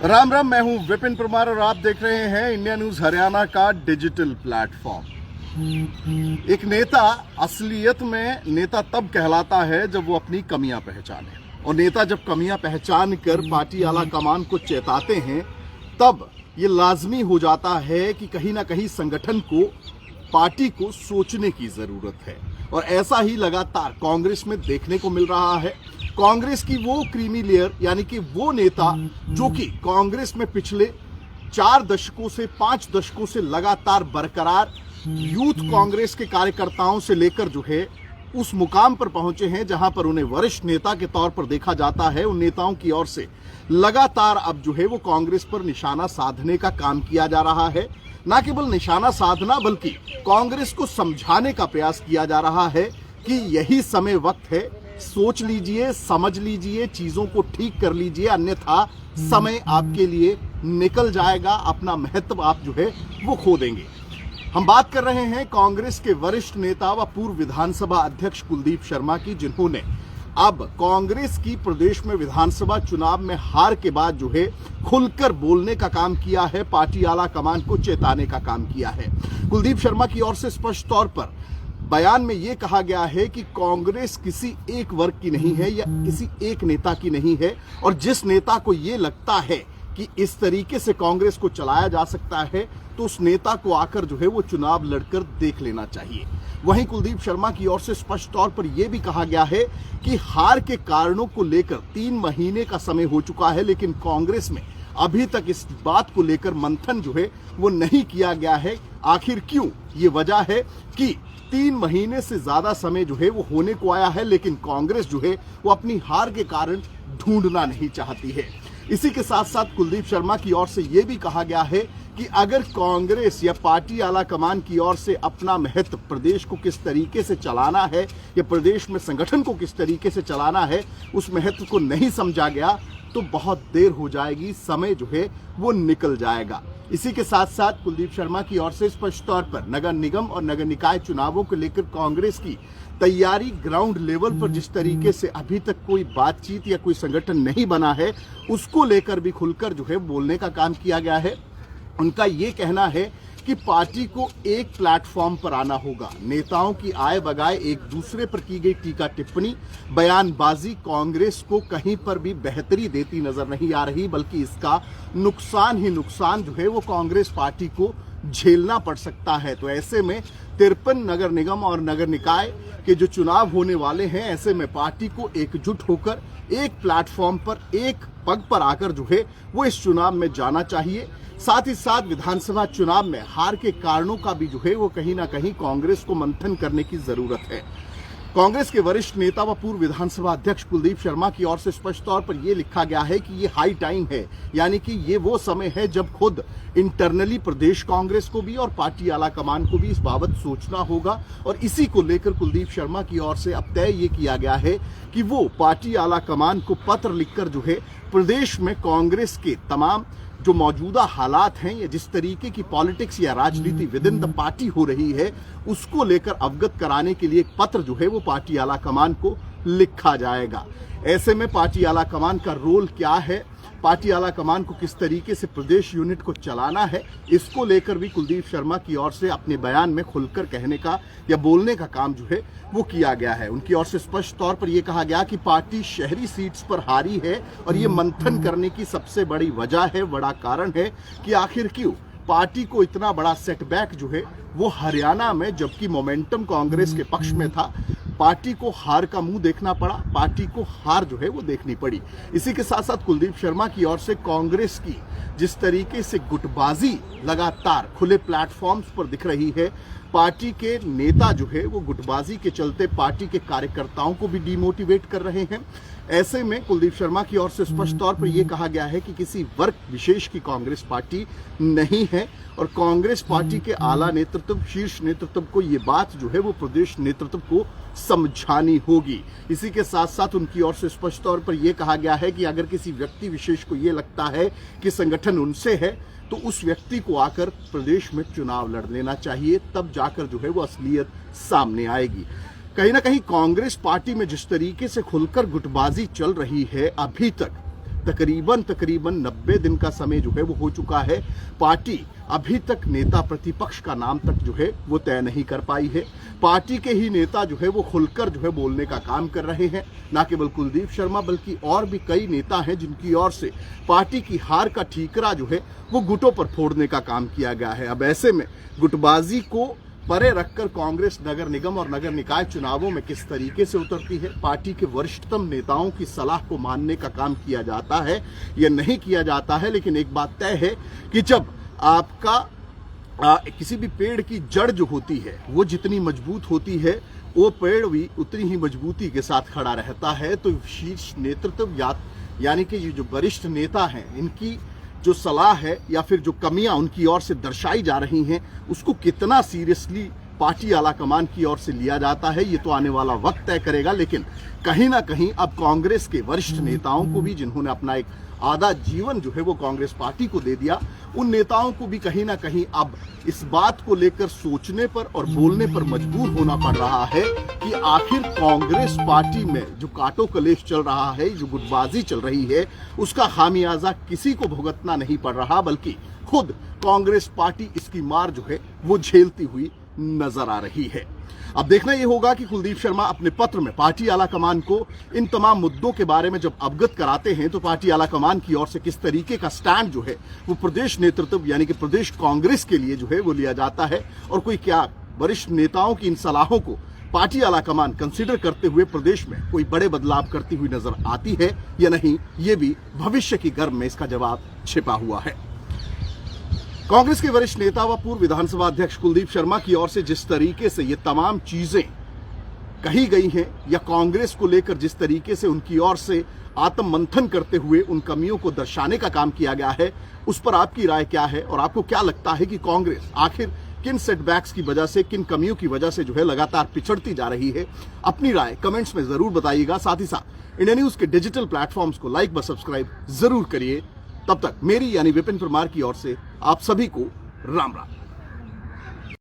राम राम, मैं हूं विपिन परमार और आप देख रहे हैं इंडिया न्यूज हरियाणा का डिजिटल प्लेटफॉर्म। एक नेता असलियत में नेता तब कहलाता है जब वो अपनी कमियां पहचाने, और नेता जब कमियां पहचान कर पार्टी आला कमान को चेताते हैं तब ये लाजमी हो जाता है कि कहीं ना कहीं संगठन को, पार्टी को सोचने की जरूरत है। और ऐसा ही लगातार कांग्रेस में देखने को मिल रहा है। कांग्रेस की वो क्रीमी लेयर, यानी कि वो नेता जो कि कांग्रेस में पिछले 4 दशकों से 5 दशकों से लगातार बरकरार यूथ कांग्रेस के कार्यकर्ताओं से लेकर जो है उस मुकाम पर पहुंचे हैं जहां पर उन्हें वरिष्ठ नेता के तौर पर देखा जाता है। उन नेताओं की ओर से लगातार अब जो है वो कांग्रेस पर निशाना साधने का काम किया जा रहा है। ना केवल निशाना साधना बल्कि कांग्रेस को समझाने का प्रयास किया जा रहा है कि यही समय वक्त है, सोच लीजिए, समझ लीजिए, चीजों को ठीक कर लीजिए, अन्यथा समय आपके लिए निकल जाएगा, अपना महत्व आप जो है वो खो देंगे। हम बात कर रहे हैं कांग्रेस के वरिष्ठ नेता व पूर्व विधानसभा अध्यक्ष कुलदीप शर्मा की, जिन्होंने अब कांग्रेस की प्रदेश में विधानसभा चुनाव में हार के बाद जो है खुलकर बोलने का काम किया है, पार्टी आला कमान को चेताने का काम किया है। कुलदीप शर्मा की ओर से स्पष्ट तौर पर बयान में यह कहा गया है कि कांग्रेस किसी एक वर्ग की नहीं है या किसी एक नेता की नहीं है, और जिस नेता को यह लगता है कि इस तरीके से कांग्रेस को चलाया जा सकता है तो उस नेता को आकर जो है वो चुनाव लड़कर देख लेना चाहिए। वहीं कुलदीप शर्मा की ओर से स्पष्ट तौर पर यह भी कहा गया है कि हार के कारणों को लेकर 3 महीने का समय हो चुका है, लेकिन कांग्रेस में अभी तक इस बात को लेकर मंथन जो है वो नहीं किया गया है। आखिर क्यों? ये वजह है कि 3 महीने से ज्यादा समय जो है वो होने को आया है, लेकिन कांग्रेस जो है वो अपनी हार के कारण ढूंढना नहीं चाहती है। इसी के साथ साथ कुलदीप शर्मा की ओर से यह भी कहा गया है कि अगर कांग्रेस या पार्टी आला कमान की ओर से अपना महत्व, प्रदेश को किस तरीके से चलाना है या प्रदेश में संगठन को किस तरीके से चलाना है, उस महत्व को नहीं समझा गया तो बहुत देर हो जाएगी, समय जो है वो निकल जाएगा। इसी के साथ साथ कुलदीप शर्मा की ओर से स्पष्ट तौर पर नगर निगम और नगर निकाय चुनावों को लेकर कांग्रेस की तैयारी ग्राउंड लेवल पर जिस तरीके से अभी तक कोई बातचीत या कोई संगठन नहीं बना है, उसको लेकर भी खुलकर जो है बोलने का काम किया गया है। उनका ये कहना है कि पार्टी को एक प्लेटफॉर्म पर आना होगा। नेताओं की आए बगाए एक दूसरे पर की गई टीका टिप्पणी, बयानबाजी कांग्रेस को कहीं पर भी बेहतरी देती नजर नहीं आ रही, बल्कि इसका नुकसान ही नुकसान जो है वो कांग्रेस पार्टी को झेलना पड़ सकता है। तो ऐसे में 53 नगर निगम और नगर निकाय के जो चुनाव होने वाले हैं, ऐसे में पार्टी को एकजुट होकर एक प्लेटफॉर्म पर, एक पग पर आकर जो है वो इस चुनाव में जाना चाहिए। साथ ही साथ विधानसभा चुनाव में हार के कारणों का भी जो है वो कहीं ना कहीं कांग्रेस को मंथन करने की जरूरत है। कांग्रेस के वरिष्ठ नेता व पूर्व विधानसभा अध्यक्ष कुलदीप शर्मा की ओर से स्पष्ट तौर पर यह लिखा गया है कि ये हाई टाइम है, यानी कि ये वो समय है जब खुद इंटरनली प्रदेश कांग्रेस को भी और पार्टी आला कमान को भी इस बाबत सोचना होगा। और इसी को लेकर कुलदीप शर्मा की ओर से अब तय ये किया गया है कि वो पार्टी आला कमान को पत्र लिखकर जो है प्रदेश में कांग्रेस के तमाम जो मौजूदा हालात हैं या जिस तरीके की पॉलिटिक्स या राजनीति विद इन द पार्टी हो रही है, उसको लेकर अवगत कराने के लिए एक पत्र जो है वो पार्टी आला कमान को लिखा जाएगा। ऐसे में पार्टी आला कमान का रोल क्या है, पार्टी आला कमान को किस तरीके से प्रदेश यूनिट को चलाना है, इसको लेकर भी कुलदीप शर्मा की ओर से अपने बयान में खुलकर कहने का या बोलने का काम जो है वो किया गया है। उनकी ओर से स्पष्ट तौर पर यह कहा गया कि पार्टी शहरी सीट्स पर हारी है, और ये मंथन करने की सबसे बड़ी वजह है, बड़ा कारण है कि आखिर क्यों पार्टी को इतना बड़ा सेटबैक जो है वो हरियाणा में, जबकि मोमेंटम कांग्रेस के पक्ष में था, पार्टी को हार का मुंह देखना पड़ा, पार्टी को हार जो है वो देखनी पड़ी। इसी के साथ साथ कुलदीप शर्मा की ओर से कांग्रेस की जिस तरीके से गुटबाजी लगातार खुले प्लेटफॉर्म्स पर दिख रही है, पार्टी के नेता जो है वो गुटबाजी के चलते पार्टी के कार्यकर्ताओं को भी डिमोटिवेट कर रहे हैं। ऐसे में कुलदीप शर्मा की ओर से स्पष्ट तौर पर यह कहा गया है कि किसी वर्ग विशेष की कांग्रेस पार्टी नहीं है, और कांग्रेस पार्टी के आला नेतृत्व, शीर्ष नेतृत्व को ये बात जो है वो प्रदेश नेतृत्व को समझानी होगी। इसी के साथ साथ उनकी ओर से स्पष्ट तौर पर यह कहा गया है कि अगर किसी व्यक्ति विशेष को यह लगता है कि संगठन उनसे है, तो उस व्यक्ति को आकर प्रदेश में चुनाव लड़ लेना चाहिए, तब जाकर जो है वो असलियत सामने आएगी। कहीं ना कहीं कांग्रेस पार्टी में जिस तरीके से खुलकर गुटबाजी चल रही है, अभी तक तकरीबन 90 दिन का समय जो है वो हो चुका है। पार्टी अभी तक नेता प्रतिपक्ष का नाम तक जो है वो तय नहीं कर पाई है। पार्टी के ही नेता जो है वो खुलकर जो है बोलने का काम कर रहे हैं। न केवल कुलदीप शर्मा बल्कि और भी कई नेता हैं जिनकी ओर से पार्टी की हार का ठीकरा जो है वो गुटों पर फोड़ने का काम किया गया है। अब ऐसे में गुटबाजी को परे रखकर कांग्रेस नगर निगम और नगर निकाय चुनावों में किस तरीके से उतरती है, पार्टी के वरिष्ठतम नेताओं की सलाह को मानने का काम किया जाता है या नहीं किया जाता है। लेकिन एक बात तय है कि जब आपका किसी भी पेड़ की जड़ जो होती है वो जितनी मजबूत होती है वो पेड़ भी उतनी ही मजबूती के साथ खड़ा रहता है। तो शीर्ष नेतृत्व यानी कि ये जो वरिष्ठ नेता हैं इनकी जो सलाह है या फिर जो कमियां उनकी ओर से दर्शाई जा रही हैं उसको कितना सीरियसली पार्टी आला कमान की ओर से लिया जाता है ये तो आने वाला वक्त तय करेगा। लेकिन कहीं ना कहीं अब कांग्रेस के वरिष्ठ नेताओं को भी, जिन्होंने अपना एक आधा जीवन जो है वो कांग्रेस पार्टी को दे दिया, उन नेताओं को भी कहीं ना कहीं अब इस बात को लेकर सोचने पर और बोलने पर मजबूर होना पड़ रहा है कि आखिर कांग्रेस पार्टी में जो काटो कलेश चल रहा है, जो गुटबाजी चल रही है, उसका खामियाजा किसी को भुगतना नहीं पड़ रहा बल्कि खुद कांग्रेस पार्टी इसकी मार जो है वो झेलती हुई नजर आ रही है। अब देखना यह होगा कि कुलदीप शर्मा अपने पत्र में पार्टी आला कमान को इन तमाम मुद्दों के बारे में जब अवगत कराते हैं तो पार्टी आला कमान की ओर से किस तरीके का स्टैंड जो है वो प्रदेश नेतृत्व यानी कि प्रदेश कांग्रेस के लिए जो है वो लिया जाता है, और कोई क्या वरिष्ठ नेताओं की इन सलाहों को पार्टी आला कमान कंसीडर करते हुए प्रदेश में कोई बड़े बदलाव करती हुई नजर आती है या नहीं, ये भी भविष्य की गर्भ में इसका जवाब छिपा हुआ है। कांग्रेस के वरिष्ठ नेता व पूर्व विधानसभा अध्यक्ष कुलदीप शर्मा की ओर से जिस तरीके से ये तमाम चीजें कही गई हैं या कांग्रेस को लेकर जिस तरीके से उनकी ओर से आत्म मंथन करते हुए उन कमियों को दर्शाने का काम किया गया है, उस पर आपकी राय क्या है और आपको क्या लगता है कि कांग्रेस आखिर किन सेटबैक्स की वजह से, किन कमियों की वजह से जो है लगातार पिछड़ती जा रही है? अपनी राय कमेंट्स में जरूर बताइएगा। साथ ही साथ इंडिया न्यूज के डिजिटल प्लेटफॉर्म्स को लाइक व सब्सक्राइब जरूर करिए। तब तक मेरी यानी विपिन परमार की ओर से आप सभी को राम राम।